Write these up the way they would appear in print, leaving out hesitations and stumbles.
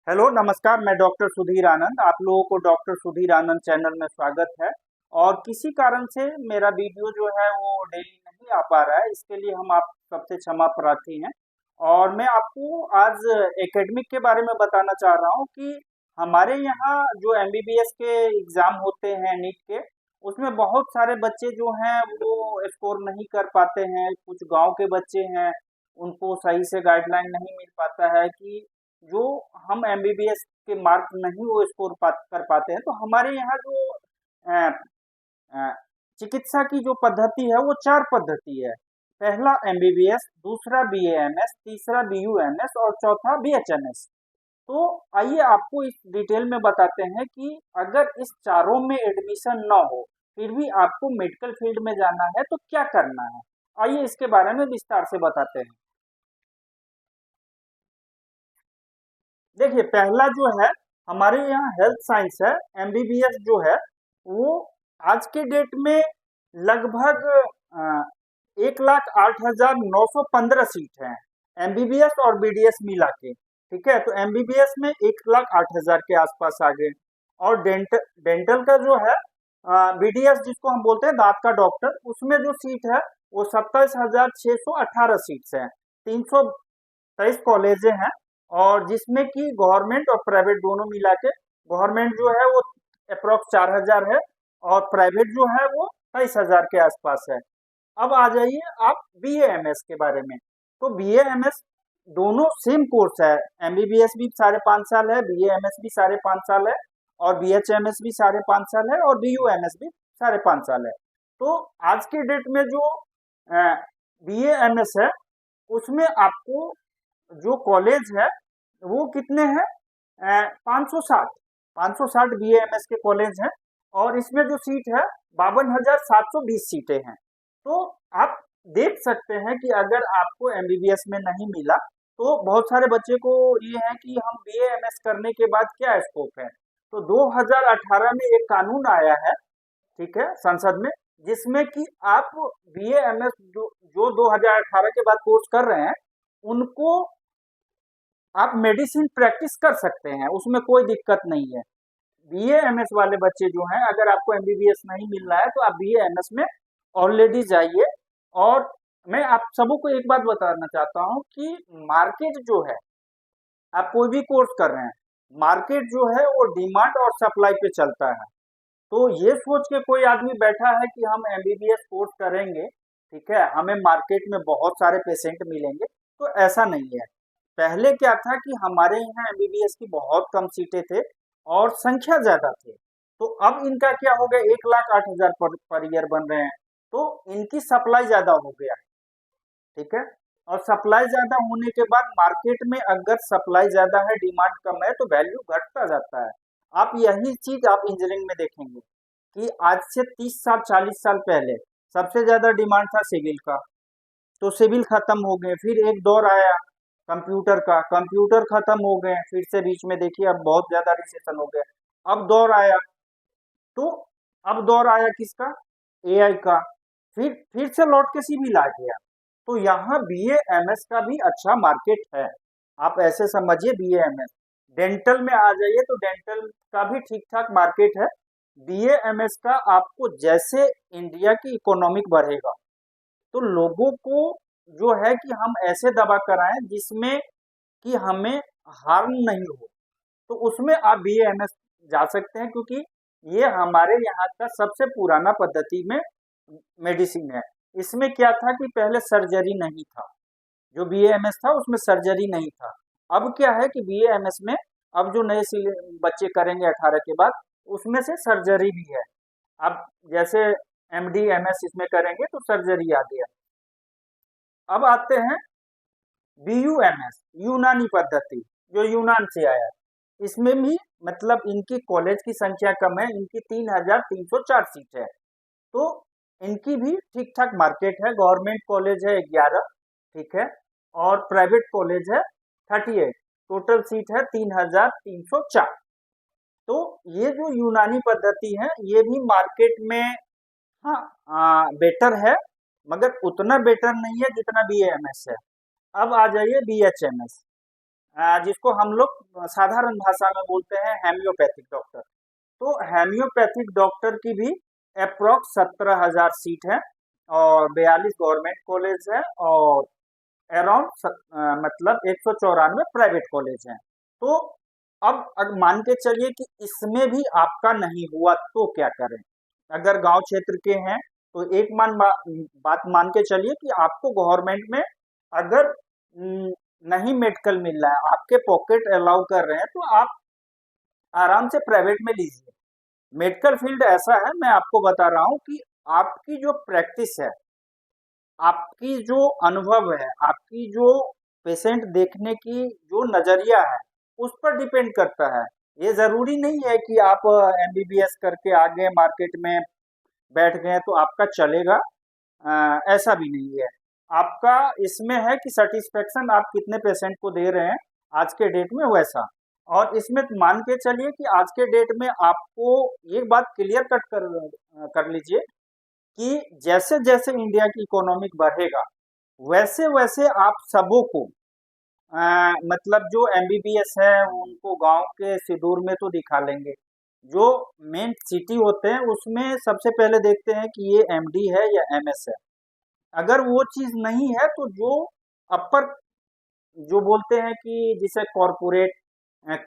Hello नमस्कार। मैं doctor Sudhir आनंद, आप लोगों को डॉक्टर सुधीर आनंद चैनल में स्वागत है। और किसी कारण से मेरा वीडियो जो है वो डेली नहीं आ पा रहा है, इसके लिए हम आप सबसे क्षमा प्रार्थी हैं। और मैं आपको आज एकेडमिक के बारे में बताना चाह रहा हूँ कि हमारे यहाँ जो एमबीबीएस के एग्ज़ाम होते हैं नीट के, उसमें बहुत सारे बच्चे जो हैं वो स्कोर नहीं कर पाते हैं। कुछ गांव के बच्चे हैं, उनको सही से गाइडलाइन नहीं मिल पाता है कि जो हम एमबीबीएस के मार्क नहीं वो स्कोर कर पाते हैं। तो हमारे यहाँ जो अ, अ, चिकित्सा की जो पद्धति है वो 4 पद्धति है। पहला एमबीबीएस, दूसरा बीएएमएस, तीसरा बीयूएमएस और चौथा बीएचएमएस। तो आइए आपको इस डिटेल में बताते हैं कि अगर इस चारों में एडमिशन न हो, फिर भी आपको मेडिकल फील्ड में जाना है तो क्या करना है। आइए इसके बारे में विस्तार से बताते हैं। देखिए, पहला जो है हमारे यहाँ हेल्थ साइंस है। एमबीबीएस जो है वो आज के डेट में लगभग 1,08,915 सीट है, एमबीबीएस और बीडीएस मिला के। ठीक है, तो एमबीबीएस में 1,08,000 के आसपास आ गए। और डेंटल का जो है बीडीएस जिसको हम बोलते हैं दांत का डॉक्टर, उसमें जो सीट है वो 27,618 सीट्स हैं। 323 कॉलेजें हैं, और जिसमें कि गवर्नमेंट और प्राइवेट दोनों मिला के, गवर्नमेंट जो है वो अप्रोक्स 4,000 है और प्राइवेट जो है वो 23,000 के आसपास है। अब आ जाइए आप बीएएमएस के बारे में। तो बीएएमएस दोनों सेम कोर्स है। एमबीबीएस भी 5.5 साल है, बीएएमएस भी 5.5 साल है, और बीएचएमएस भी 5.5 साल है, और बीयूएमएस भी 5.5 साल है। तो आज के डेट में जो बीएएमएस है उसमें आपको जो कॉलेज है वो कितने हैं, 560 बीएएमएस के कॉलेज हैं। और इसमें जो सीट है 52,720 सीटें हैं। तो आप देख सकते हैं कि अगर आपको एमबीबीएस में नहीं मिला तो बहुत सारे बच्चे को ये है कि हम बीएएमएस करने के बाद क्या स्कोप है। तो 2018 में एक कानून आया है, ठीक है, संसद में, जिसमें कि आप बीएएमएस जो 2018 के बाद कोर्स कर रहे हैं उनको आप मेडिसिन प्रैक्टिस कर सकते हैं, उसमें कोई दिक्कत नहीं है। बीएएमएस वाले बच्चे जो हैं, अगर आपको एमबीबीएस नहीं मिल रहा है तो आप बीएएमएस में ऑलरेडी जाइए। और मैं आप सबों को एक बात बताना चाहता हूं कि मार्केट जो है, आप कोई भी कोर्स कर रहे हैं, मार्केट जो है वो डिमांड और सप्लाई पे चलता है। तो ये सोच के कोई आदमी बैठा है कि हम एमबीबीएस कोर्स करेंगे, ठीक है, हमें मार्केट में बहुत सारे पेशेंट मिलेंगे, तो ऐसा नहीं है। पहले क्या था कि हमारे यहाँ एमबीबीएस की बहुत कम सीटें थे और संख्या ज्यादा थी। तो अब इनका क्या हो गया, 1,08,000 पर ईयर बन रहे हैं, तो इनकी सप्लाई ज्यादा हो गया है। ठीक है, और सप्लाई ज्यादा होने के बाद मार्केट में अगर सप्लाई ज्यादा है डिमांड कम है तो वैल्यू घटता जाता है। आप यही चीज आप इंजीनियरिंग में देखेंगे कि आज से 30 साल 40 साल पहले सबसे ज्यादा डिमांड था सिविल का, तो सिविल खत्म हो गए। फिर एक दौर आया कंप्यूटर का, कंप्यूटर खत्म हो गए, फिर से बीच में देखिए अब बहुत ज्यादा रिसेशन हो गया। अब दौर आया, तो अब दौर आया किसका, एआई का। फिर से लौट के सिविल आ गया। तो यहाँ बीएएमएस का भी अच्छा मार्केट है, आप ऐसे समझिए। बीएएमएस डेंटल में आ जाइए तो डेंटल का भी ठीक ठाक मार्केट है। बीएएमएस का आपको जैसे इंडिया की इकोनॉमिक बढ़ेगा तो लोगों को जो है कि हम ऐसे दवा कराएं जिसमें कि हमें हार्म नहीं हो, तो उसमें आप बीएएमएस जा सकते हैं, क्योंकि ये हमारे यहाँ का सबसे पुराना पद्धति में मेडिसिन है। इसमें क्या था कि पहले सर्जरी नहीं था, जो बीएएमएस था उसमें सर्जरी नहीं था। अब क्या है कि बीएएमएस में अब जो नए बच्चे करेंगे 18 के बाद, उसमें से सर्जरी भी है। अब जैसे एमडी एमएस इसमें करेंगे तो सर्जरी आ गया। अब आते हैं बीयूएमएस, यूनानी पद्धति, जो यूनान से आया। इसमें भी मतलब इनकी कॉलेज की संख्या कम है, इनकी 3,304 सीट है। तो इनकी भी ठीक ठाक मार्केट है। गवर्नमेंट कॉलेज है 11, ठीक है, और प्राइवेट कॉलेज है 38। टोटल सीट है 3,304। तो ये जो यूनानी पद्धति है ये भी मार्केट में हाँ बेटर है, मगर उतना बेटर नहीं है जितना बीएएमएस है। अब आ जाइए बीएचएमएस। जिसको हम लोग साधारण भाषा में बोलते हैं हेम्योपैथिक डॉक्टर। तो हेम्योपैथिक डॉक्टर की भी अप्रोक्स 17,000 सीट है और 42 गवर्नमेंट कॉलेज है और अराउंड मतलब 194 प्राइवेट कॉलेज हैं। तो अब मान के चलिए कि इसमें भी आपका नहीं हुआ तो क्या करें? अगर गांव क्षेत्र के हैं तो एक बात मान के चलिए कि आपको गवर्नमेंट में अगर नहीं मेडिकल मिल रहा है, आपके पॉकेट अलाउ कर रहे हैं, तो आप आराम से प्राइवेट में लीजिए। मेडिकल फील्ड ऐसा है, मैं आपको बता रहा हूँ कि आपकी जो प्रैक्टिस है, आपकी जो अनुभव है, आपकी जो पेशेंट देखने की जो नजरिया है, उस पर डिपेंड करता है। ये जरूरी नहीं है कि आप एमबीबीएस करके आ गए मार्केट में बैठ गए तो आपका चलेगा। ऐसा भी नहीं है। आपका इसमें है कि सेटिस्फेक्शन आप कितने पेशेंट को दे रहे हैं आज के डेट में, वैसा। और इसमें मान के चलिए कि आज के डेट में आपको एक बात क्लियर कट कर लीजिए कि जैसे जैसे इंडिया की इकोनॉमिक बढ़ेगा, वैसे वैसे आप सबों को मतलब जो एमबीबीएस है उनको गांव के सिदूर में तो दिखा लेंगे। जो मेन सिटी होते हैं उसमें सबसे पहले देखते हैं कि ये एमडी है या एमएस है। अगर वो चीज नहीं है तो जो अपर, जो बोलते हैं कि जिसे कॉरपोरेट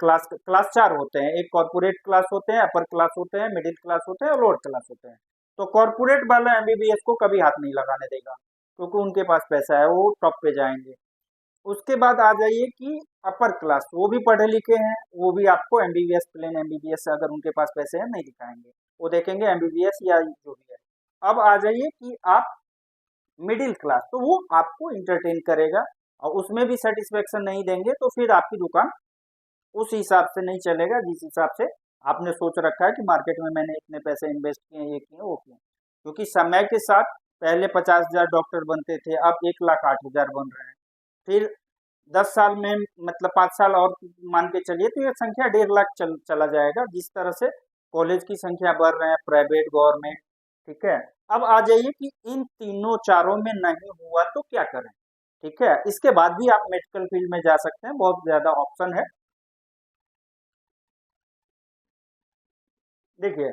क्लास क्लास 4 होते हैं। एक कॉरपोरेट क्लास होते हैं, अपर क्लास होते हैं, मिडिल क्लास होते हैं और लोअर क्लास होते हैं। तो कॉरपोरेट वाला एमबीबीएस को कभी हाथ नहीं लगाने देगा, क्योंकि उनके पास पैसा है, वो टॉप पे जाएंगे। उसके बाद आ जाइए कि अपर क्लास, वो भी पढ़े लिखे हैं, वो भी आपको एमबीबीएस, प्लेन एमबीबीएस अगर उनके पास पैसे हैं नहीं दिखाएंगे, वो देखेंगे एमबीबीएस या जो भी है। अब आ जाइए कि आप मिडिल क्लास, तो वो आपको इंटरटेन करेगा और उसमें भी सेटिस्फेक्शन नहीं देंगे तो फिर आपकी दुकान उस हिसाब से नहीं चलेगा जिस हिसाब से आपने सोच रखा है कि मार्केट में मैंने इतने पैसे इन्वेस्ट किए, ये किए वो किए। क्योंकि समय के साथ पहले 50,000 डॉक्टर बनते थे, अब 1,08,000 बन रहे हैं। फिर 10 साल में मतलब 5 साल और मान के चलिए तो ये संख्या 1.5 लाख चला जाएगा, जिस तरह से कॉलेज की संख्या बढ़ रहे हैं, प्राइवेट गवर्नमेंट। ठीक है। अब आ जाइए कि इन तीनों चारों में नहीं हुआ तो क्या करें? ठीक है, इसके बाद भी आप मेडिकल फील्ड में जा सकते हैं, बहुत ज्यादा ऑप्शन है। देखिए,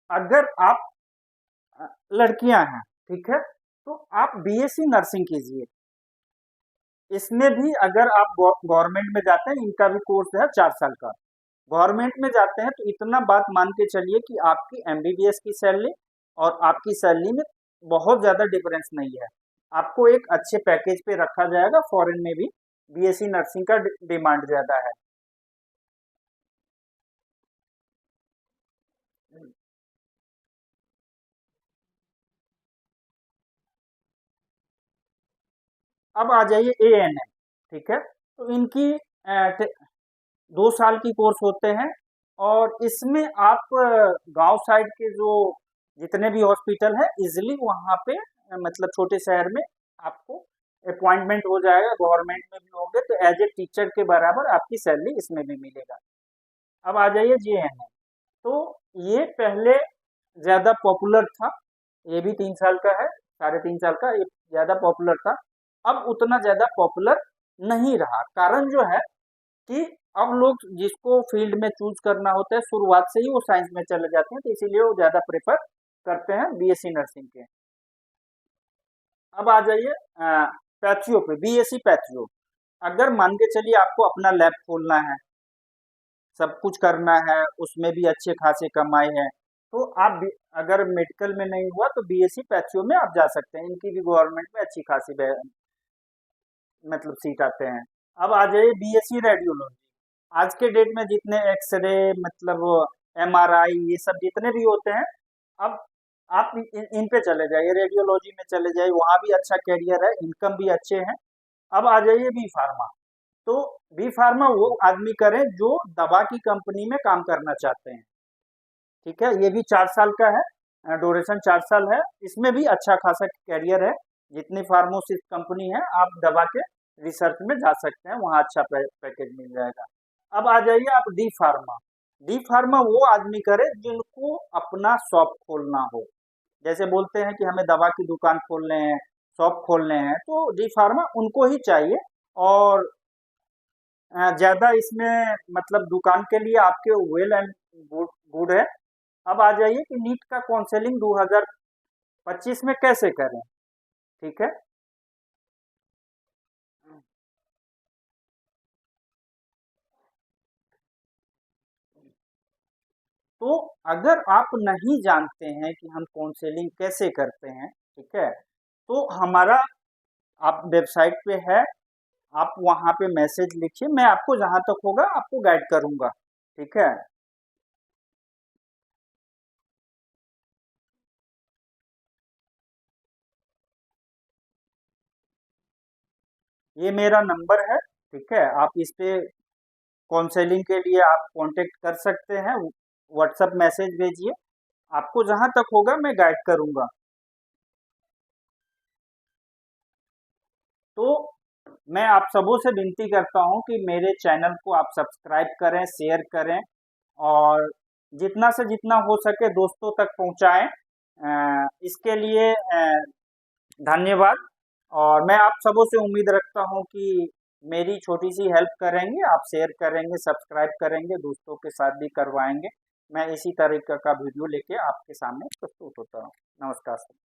अगर आप लड़कियां हैं, ठीक है, तो आप बीएससी नर्सिंग कीजिए। इसमें भी अगर आप गवर्नमेंट में जाते हैं, इनका भी कोर्स है 4 साल का। गवर्नमेंट में जाते हैं तो इतना बात मान के चलिए कि आपकी एमबीबीएस की सैलरी और आपकी सैलरी में बहुत ज्यादा डिफरेंस नहीं है। आपको एक अच्छे पैकेज पे रखा जाएगा। फॉरेन में भी बीएससी नर्सिंग का डिमांड ज्यादा है। अब आ जाइए एएनएम। ठीक है, तो इनकी 2 साल की कोर्स होते हैं और इसमें आप गांव साइड के जो जितने भी हॉस्पिटल है इजिली वहां पे मतलब छोटे शहर में आपको अपॉइंटमेंट हो जाएगा। गवर्नमेंट में भी होंगे तो एज ए टीचर के बराबर आपकी सैलरी इसमें भी मिलेगा। अब आ जाइए जेएनएम। तो ये पहले ज्यादा पॉपुलर था, ये भी 3 साल का है, 3.5 साल का, ये ज्यादा पॉपुलर था। अब उतना ज्यादा पॉपुलर नहीं रहा। कारण जो है कि अब लोग जिसको फील्ड में चूज करना होता है शुरुआत से ही वो साइंस में चले जाते हैं, तो इसीलिए वो ज्यादा प्रेफर करते हैं बीएससी नर्सिंग के। अब आ जाइए पैथियो पे, बीएससी पैथियो। अगर मान के चलिए आपको अपना लैब खोलना है, सब कुछ करना है, उसमें भी अच्छे खासे कमाई है, तो आप अगर मेडिकल में नहीं हुआ तो बीएससी पैथियो में आप जा सकते हैं। इनकी भी गवर्नमेंट में अच्छी खासी मतलब सीट आते हैं। अब आ जाइए बीएससी रेडियोलॉजी। आज के डेट में जितने एक्सरे मतलब एमआरआई ये सब जितने भी होते हैं, अब आप इन पे चले जाइए, रेडियोलॉजी में चले जाइए, वहां भी अच्छा कैरियर है, इनकम भी अच्छे हैं। अब आ जाइए बी फार्मा। तो बी फार्मा वो आदमी करें जो दवा की कंपनी में काम करना चाहते हैं। ठीक है, ये भी 4 साल का है, ड्यूरेशन 4 साल है। इसमें भी अच्छा खासा कैरियर है। जितनी फार्मास्यूटिकल कंपनी है आप दवा के रिसर्च में जा सकते हैं, वहाँ अच्छा पैकेज मिल जाएगा। अब आ जाइए आप डी फार्मा। डी फार्मा वो आदमी करे जिनको अपना शॉप खोलना हो। जैसे बोलते हैं कि हमें दवा की दुकान खोलने हैं, शॉप खोलने हैं, तो डी फार्मा उनको ही चाहिए। और ज़्यादा इसमें मतलब दुकान के लिए आपके वेल एंड गुड गुड है। अब आ जाइए कि नीट का काउंसलिंग 2025 में कैसे करें, ठीक है। तो अगर आप नहीं जानते हैं कि हम काउंसलिंग कैसे करते हैं, ठीक है, तो हमारा आप वेबसाइट पे है, आप वहाँ पे मैसेज लिखिए, मैं आपको जहाँ तक होगा आपको गाइड करूँगा, ठीक है। ये मेरा नंबर है, ठीक है, आप इस पे काउंसलिंग के लिए आप कांटेक्ट कर सकते हैं, व्हाट्सएप मैसेज भेजिए, आपको जहाँ तक होगा मैं गाइड करूँगा। तो मैं आप सबों से विनती करता हूँ कि मेरे चैनल को आप सब्सक्राइब करें, शेयर करें और जितना से जितना हो सके दोस्तों तक पहुँचाएँ। इसके लिए धन्यवाद और मैं आप सबों से उम्मीद रखता हूँ कि मेरी छोटी-सी हेल्प करेंगे, आप शेयर करेंगे, सब्सक्राइब करेंगे, दोस्तों के साथ भी करवाएँगे। मैं इसी तरीके का वीडियो लेके आपके सामने प्रस्तुत होता हूँ। नमस्कार।